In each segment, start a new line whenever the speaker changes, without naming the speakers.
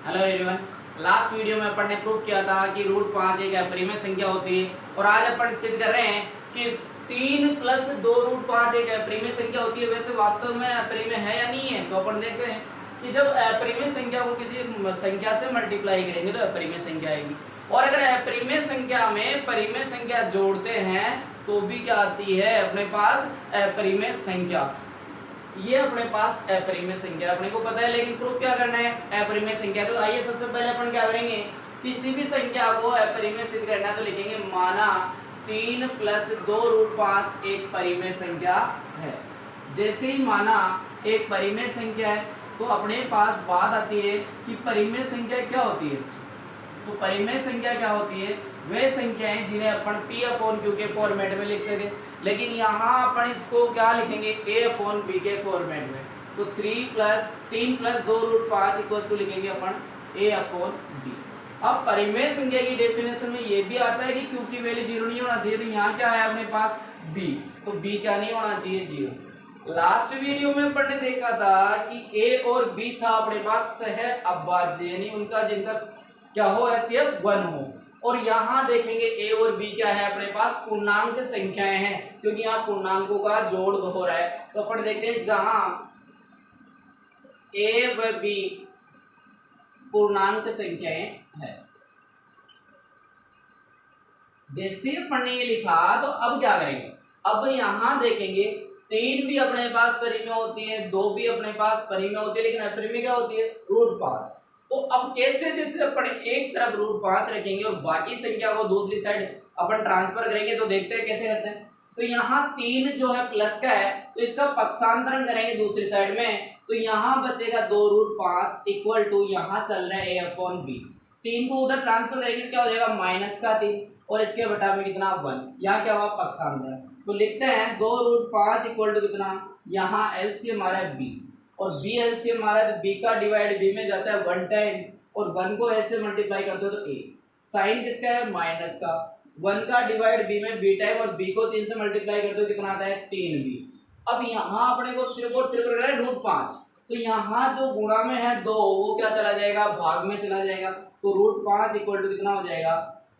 Hello everyone. Last video में अपन ने prove किया था कि रूट 5 एक अपरिमेय संख्या होती है और आज अपन सिद्ध कर रहे हैं कि 3 प्लस 2 रूट 5 एक अपरिमेय संख्या होती है। वैसे वास्तव में अपरिमेय है या नहीं है, तो अपन देखते हैं कि जब अपरिमेय संख्या को किसी संख्या से मल्टीप्लाई करेंगे तो अपरिमेय संख्या आएगी, और अगर अपरिमेय संख्या में परिमेय संख्या जोड़ते हैं तो भी क्या आती है अपने पास अपरिमेय संख्या। ये अपने पास अपरिमेय संख्या अपने को पता है, लेकिन प्रूफ क्या करना है अपरिमेय संख्या। तो आइए सबसे पहले अपन क्या करेंगे, किसी भी संख्या को अपरिमेय सिद्ध करना है तो लिखेंगे माना 3 प्लस 2 रूट 5 एक परिमेय संख्या है। जैसे ही माना एक परिमेय संख्या है तो अपने पास बात आती है कि परिमेय संख्या क्या होती है। तो परिमेय संख्या क्या होती है, वे संख्याएं जिन्हें अपन P/Q के फॉर्मेट में लिख सके, लेकिन यहाँ अपन इसको क्या लिखेंगे A/B के फॉर्मेट में। तो 3 प्लस 2 रूट 5 इक्वल्स टू लिखेंगे अपन A/B। अब परिमेय संख्या की डेफिनेशन में ये भी आता है कि Q की वैल्यू 0 नहीं होना चाहिए, तो यहाँ क्या है अपने पास B, तो B क्या नहीं होना चाहिए 0। लास्ट वीडियो में अपन ने देखा था कि A और B था अपने पास सह अभाज्य, यानी उनका जिनका क्या हो HCF 1 हो। और यहाँ देखेंगे A और B क्या है अपने पास पूर्णांक संख्याएं हैं, क्योंकि यहाँ पूर्णांकों का जोड़ हो रहा है। तो अपन देखते हैं जहां A व B पूर्णांक संख्याएं हैं। जैसे अपन ने ये लिखा तो अब क्या करेंगे, अब यहाँ देखेंगे 3 भी अपने पास परिमेय होती है, 2 भी अपने पास परिमेय होती है, लेकिन अपरिमेय क्या होती है रूट 5। तो अब कैसे, जैसे अपन एक तरफ रूट 5 रखेंगे और बाकी संख्या को दूसरी साइड अपन ट्रांसफर करेंगे, तो देखते हैं कैसे करते हैं। तो यहाँ 3 जो है प्लस का है, तो इसका पक्षांतरण करेंगे दूसरी साइड में, तो यहाँ बचेगा 2 रूट 5 इक्वल टू यहाँ चल रहा है A/B। 3 को उधर ट्रांसफर करेंगे क्या हो जाएगा माइनस का 3, और इसके बटा में कितना 1, यहाँ क्या हुआ पक्षांतरण। तो लिखते हैं 2 रूट 5 इक्वल टू कितना, यहाँ LCM हमारा है B और B LCM हमारा है, तो B का डिवाइड B में जाता है 1 टाइम, और 1 को ऐसे मल्टीप्लाई करते हो तो A। साइन किसका है माइनस का, 1 का डिवाइड B में B टाइम, और B को 3 से मल्टीप्लाई करते हो कितना आता है 3B। अब यहाँ अपने को सिर्फ और सिर्फ रखना है रूट 5, तो यहाँ जो गुणा में है 2 वो क्या चला जाएगा भाग में चला जाएगा, तो रूट 5 इक्वल टू कितना हो जाएगा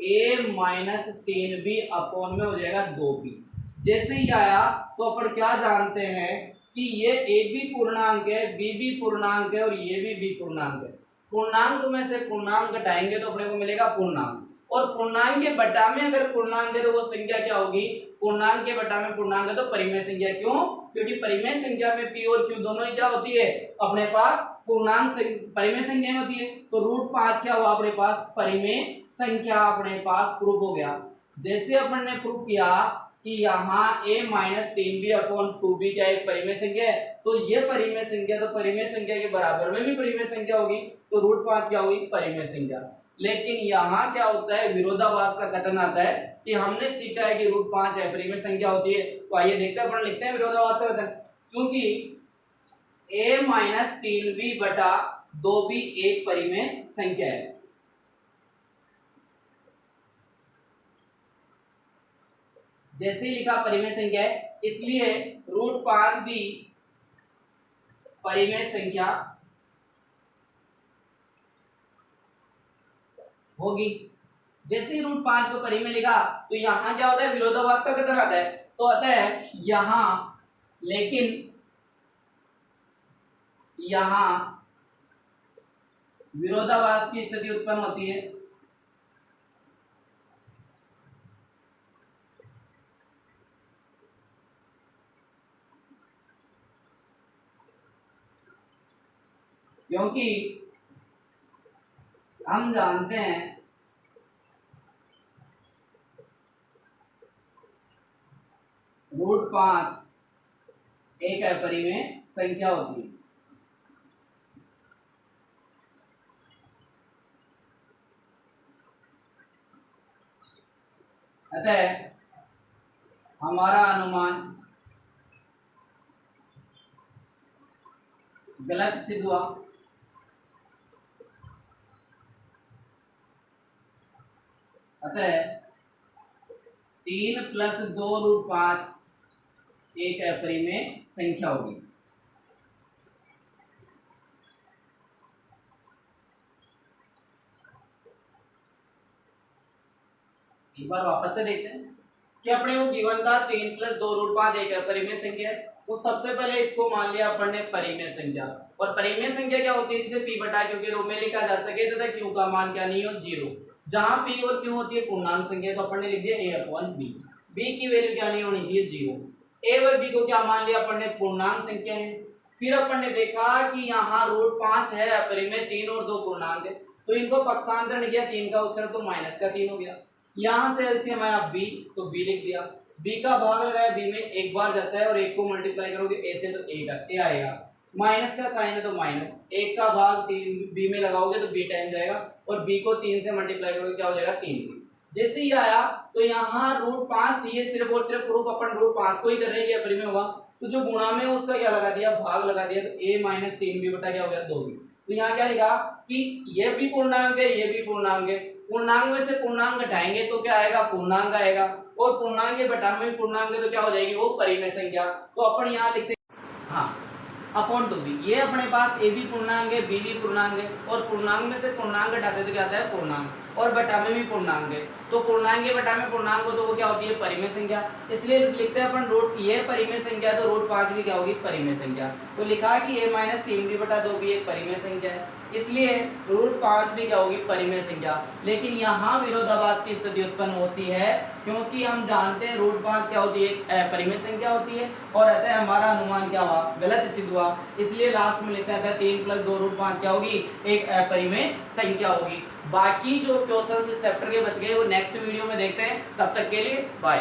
A माइनस 3B अपॉन में हो जाएगा 2B। जैसे ही आया तो अपन क्या जानते हैं कि ये A भी पूर्णांक है, B भी पूर्णांक है और ये भी B पूर्णांक है। पूर्णांक में से पूर्णांक घटाएंगे तो अपने को मिलेगा पूर्णांक, और पूर्णांक के बटा में अगर पूर्णांक है तो वो संख्या क्या होगी, पूर्णांक के बटा में पूर्णांक है तो परिमेय संख्या। क्यों, क्योंकि परिमेय संख्या में P और Q दोनों ही क्या होती है अपने पास पूर्णांक परिमेय संख्या होती है। तो रूट 5 क्या हुआ अपने पास परिमेय संख्या अपने पास प्रूफ हो गया। जैसे अपन ने प्रूफ किया कि यहाँ A minus 3B upon 2B क्या एक परिमेय संख्या है, तो ये परिमेय संख्या तो परिमेय संख्या के बराबर में भी परिमेय संख्या होगी, तो रूट 5 क्या होगी परिमेय संख्या। लेकिन यहाँ क्या होता है विरोधाभास का कथन आता है कि हमने सीखा है कि रूट 5 अपरिमेय संख्या होती है। तो आइए देखते हैं, अपन लिखते हैं विरोधाभास का कथन। चूंकि A माइनस 3B बटा 2B एक परिमेय संख्या है, जैसे ही लिखा परिमेय संख्या है, इसलिए रूट 5 भी परिमेय संख्या होगी। जैसे ही रूट 5 को परिमेय लिखा तो यहाँ क्या होता है विरोधाभास का कथन आता है, तो आता है यहाँ, लेकिन यहाँ विरोधाभास की स्थिति उत्पन्न होती है। क्योंकि हम जानते हैं रूट 5 एक अपरिमेय संख्या होती है। अतः हमारा अनुमान गलत सिद्ध हुआ। अतः 3 प्लस 2 रूट 5 एक अपरिमेय संख्या होगी। एक बार वापस से देखते हैं कि अपने को गिवन था 3 + 2 रूट 5 एक परिमेय संख्या है। तो सबसे पहले इसको मान लिया अपन ने परिमेय संख्या, और परिमेय संख्या क्या होती है, जिसे p बटा q के रूप में लिखा जा सके तथा q का मान क्या नहीं हो 0। जहां p और q होती है पूर्णांक संख्या, तो अपन ने लिख दिया a/b, b की वैल्यू क्या नहीं होनी चाहिए 0। a व b को क्या मान लिया अपन ने पूर्णांक संख्या है। फिर अपन ने देखा कि यहाँ रूट 5 है अपरिमेय, 3 और 2 पूर्णांक है, तो इनको पक्षांतरण किया 3 का उसका तो -3 हो गया। यहाँ से एलसीएम आया b, तो b लिख दिया, b का भाग लगाया b में, एक बार जाता है और एक को मल्टीप्लाई करोगे a से तो a आएगा, माइनस का साइन है तो माइनस, एक का भाग b में लगाओगे तो b टाइम जाएगा, और b को 3 से मल्टीप्लाई करोगे क्या हो जाएगा 3। जैसे ही आया तो यहाँ रूट 5 ये सिर्फ और सिर्फ प्रूफ अपन रूट 5 को ही कर रहे हैं कि अपरिमेय होगा, तो जो गुणा में उसका क्या लगा दिया, भाग लगा दिया, तो a - 3b बटा क्या हो गया 2b। तो यहाँ क्या लिखा कि ये भी पूर्णांक है, ये भी पूर्णांक है, पूर्णांक में से पूर्णांक घटाएंगे तो क्या आएगा, पूर्णांक आएगा, और पूर्णांक के बटा में पूर्णांक है तो क्या हो जाएगी वो परिमेय संख्या। तो अपन यहाँ लिखते हाँ अपॉन टू बी, ये अपने पास ए भी पूर्णांक है, बी भी पूर्णांक है, और पूर्णांक में से पूर्णांक घटाते तो क्या आता है पूर्णांक, और बटा में भी पूर्णांक है, तो पूर्णांक के बटा में पूर्णांक हो तो वो क्या होती है परिमेय संख्या। इसलिए लिखते हैं अपन रूट ये परिमेय संख्या, तो रूट 5 भी क्या होगी परिमेय संख्या। तो लिखा कि a - 3b बटा 2b एक परिमेय संख्या है, इसलिए रूट 5 भी क्या होगी परिमेय संख्या। लेकिन यहाँ विरोधाभास की स्थिति उत्पन्न होती है, क्योंकि हम जानते हैं रूट 5 क्या होती है परिमेय संख्या होती है, और अतः हमारा अनुमान क्या हुआ गलत सिद्ध हुआ। इसलिए लास्ट में लिखा था 3 + 2 रूट 5 क्या होगी एक अपरिमेय संख्या होगी। बाकी जो क्वेश्चन इस चैप्टर के बच गए वो नेक्स्ट वीडियो में देखते हैं, तब तक के लिए बाय।